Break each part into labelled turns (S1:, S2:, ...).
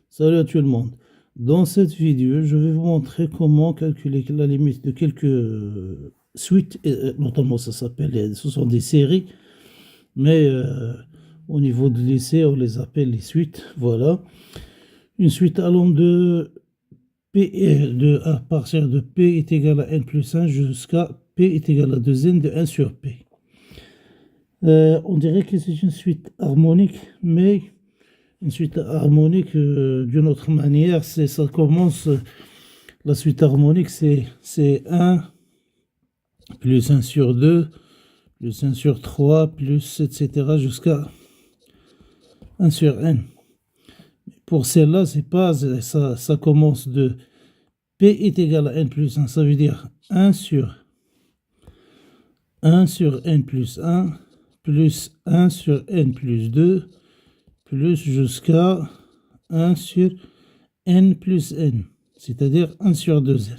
S1: Salut à tout le monde. Dans cette vidéo, je vais vous montrer comment calculer la limite de quelques suites, notamment ça s'appelle, ce sont des séries, mais au niveau de lycée, on les appelle les suites. Voilà. Une suite allant de P, à partir de P est égal à n plus 1 jusqu'à P est égal à 2n de 1 sur P. On dirait que c'est une suite harmonique, mais une suite harmonique d'une autre manière, ça commence, la suite harmonique, c'est 1 plus 1 sur 2, plus 1 sur 3, plus etc. jusqu'à 1 sur n. Pour celle-là, c'est pas, ça commence de P est égal à n plus 1, ça veut dire 1 sur n plus 1, plus 1 sur n plus 2, plus jusqu'à 1 sur n plus n, c'est-à-dire 1 sur 2n.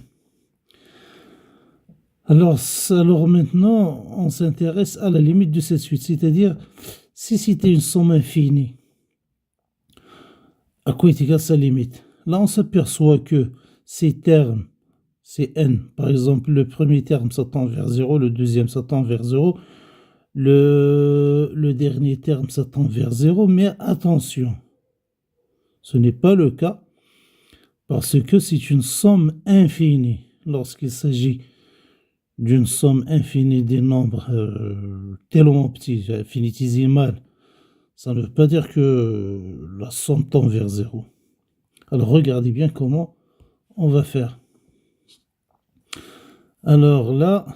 S1: Alors maintenant, on s'intéresse à la limite de cette suite, c'est-à-dire si c'était une somme infinie, à quoi est égale sa limite? Là, on s'aperçoit que ces termes, c'est n. Par exemple, le premier terme, ça tend vers 0, le deuxième, ça tend vers 0, le dernier terme, ça tend vers 0, mais attention, ce n'est pas le cas, parce que c'est une somme infinie. Lorsqu'il s'agit d'une somme infinie des nombres tellement petits, infinitésimales, ça ne veut pas dire que la somme tend vers 0. Alors regardez bien comment on va faire. Alors là,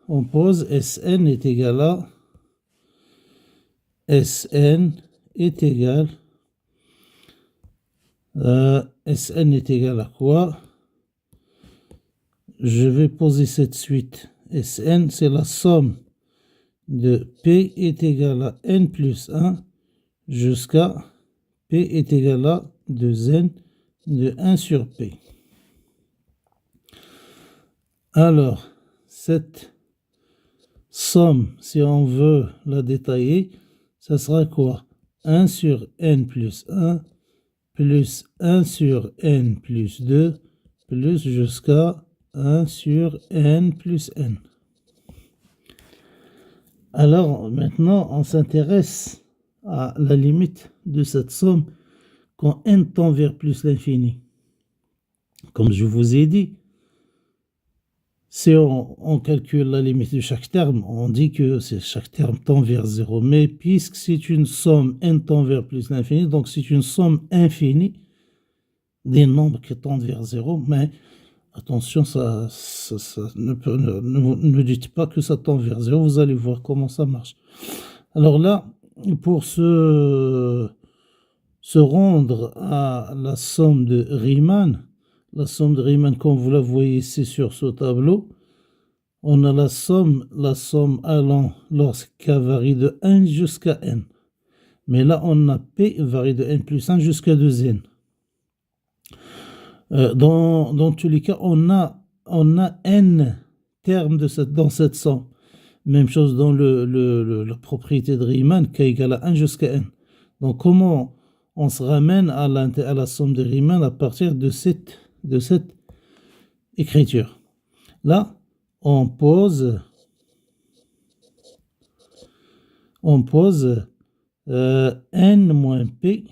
S1: on pose Sn est égal à Sn est égal Sn est égal à quoi? Je vais poser cette suite. Sn, c'est la somme de P est égal à n plus 1 jusqu'à P est égal à 2n de 1 sur P. Alors, cette somme, si on veut la détailler, ça sera quoi? 1 sur n plus 1 plus 1 sur n plus 2 plus jusqu'à 1 sur n plus n. Alors maintenant, on s'intéresse à la limite de cette somme quand n tend vers plus l'infini. Comme je vous ai dit, si on calcule la limite de chaque terme, on dit que chaque terme tend vers 0. Mais puisque c'est une somme n tend vers plus l'infini, donc c'est une somme infinie des nombres qui tendent vers 0. Mais attention, ne dites pas que ça tend vers 0. Vous allez voir comment ça marche. Alors là, pour se rendre à la somme de Riemann, comme vous la voyez ici sur ce tableau, on a la somme allant lorsque k varie de 1 jusqu'à n. Mais là, on a P varie de n plus 1 jusqu'à 2n. Dans tous les cas, on a n termes dans cette somme. Même chose dans la propriété de Riemann, k égale à 1 jusqu'à n. Donc, comment on se ramène à la somme de Riemann à partir de cette écriture? Là, on pose n moins p,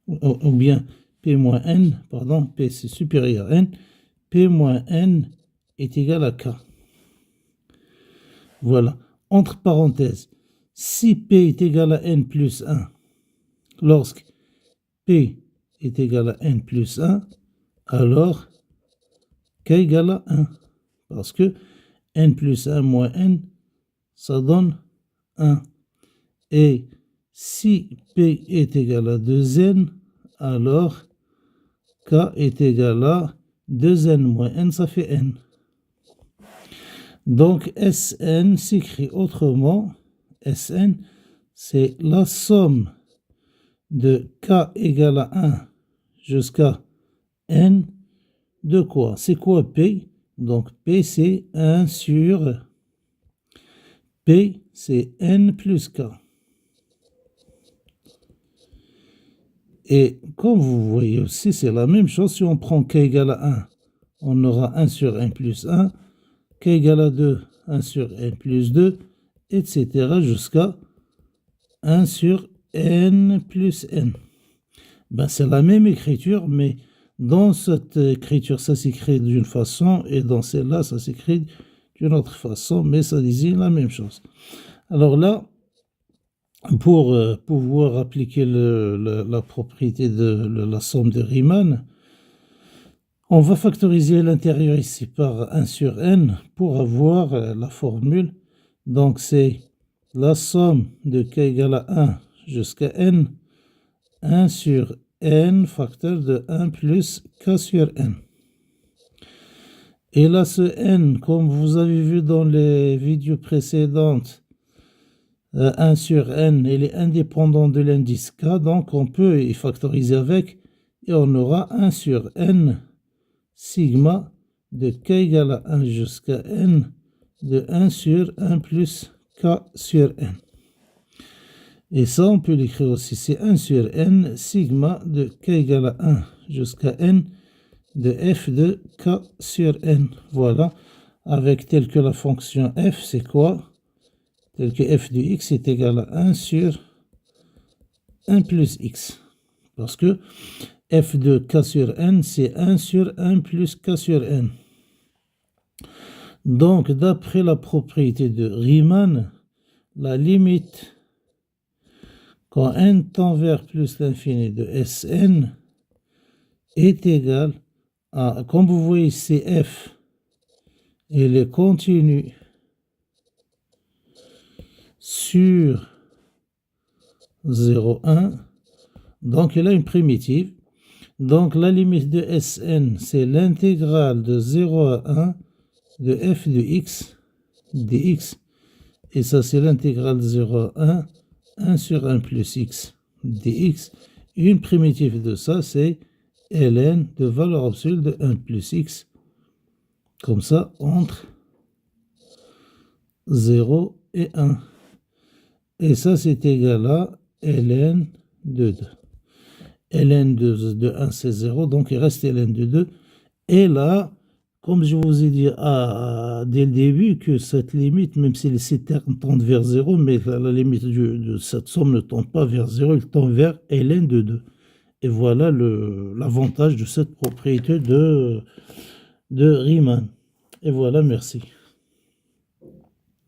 S1: ou bien p moins n, pardon, p c'est supérieur à n, p moins n est égal à k. Voilà. Entre parenthèses, si p est égal à n plus 1, lorsque p est égal à n plus 1, alors k égale à 1. Parce que n plus 1 moins n, ça donne 1. Et si p est égal à 2n, alors k est égal à 2n moins n, ça fait n. Donc Sn s'écrit autrement. Sn, c'est la somme de k égale à 1 jusqu'à n de quoi? C'est quoi P? Donc P, c'est 1 sur P, c'est n plus k. Et comme vous voyez aussi, c'est la même chose. Si on prend k égale à 1, on aura 1 sur n plus 1, k égale à 2, 1 sur n plus 2, etc. jusqu'à 1 sur n plus n. Ben, c'est la même écriture, mais dans cette écriture, ça s'écrit d'une façon, et dans celle-là, ça s'écrit d'une autre façon, mais ça désigne la même chose. Alors là, pour pouvoir appliquer la propriété de la somme de Riemann, on va factoriser l'intérieur ici par 1 sur n pour avoir la formule. Donc c'est la somme de k égale à 1 jusqu'à n, 1 sur n facteur de 1 plus k sur n. Et là, ce n, comme vous avez vu dans les vidéos précédentes, 1 sur n, il est indépendant de l'indice k, donc on peut y factoriser avec, et on aura 1 sur n sigma de k égale à 1 jusqu'à n de 1 sur 1 plus k sur n. Et ça, on peut l'écrire aussi, c'est 1 sur n sigma de k égale à 1 jusqu'à n de f de k sur n. Voilà, avec tel que la fonction f, c'est quoi? Tel que f de x est égal à 1 sur 1 plus x. Parce que f de k sur n, c'est 1 sur 1 plus k sur n. Donc, d'après la propriété de Riemann, la limite quand n tend vers plus l'infini de Sn est égale à, comme vous voyez, c'est f, elle est continue sur 0, 1, donc elle a une primitive. Donc la limite de Sn, c'est l'intégrale de 0 à 1 de f de x dx, et ça c'est l'intégrale de 0 à 1, 1 sur 1 plus x dx. Une primitive de ça, c'est ln de valeur absolue de 1 plus x, comme ça, entre 0 et 1. Et ça, c'est égal à ln de 2. ln de 1, c'est 0, donc il reste ln de 2. Et là, comme je vous ai dit dès le début, que cette limite, même si ces termes tendent vers 0, mais la limite de cette somme ne tend pas vers 0, il tend vers ln de 2. Et voilà l'avantage de cette propriété de Riemann. Et voilà, merci.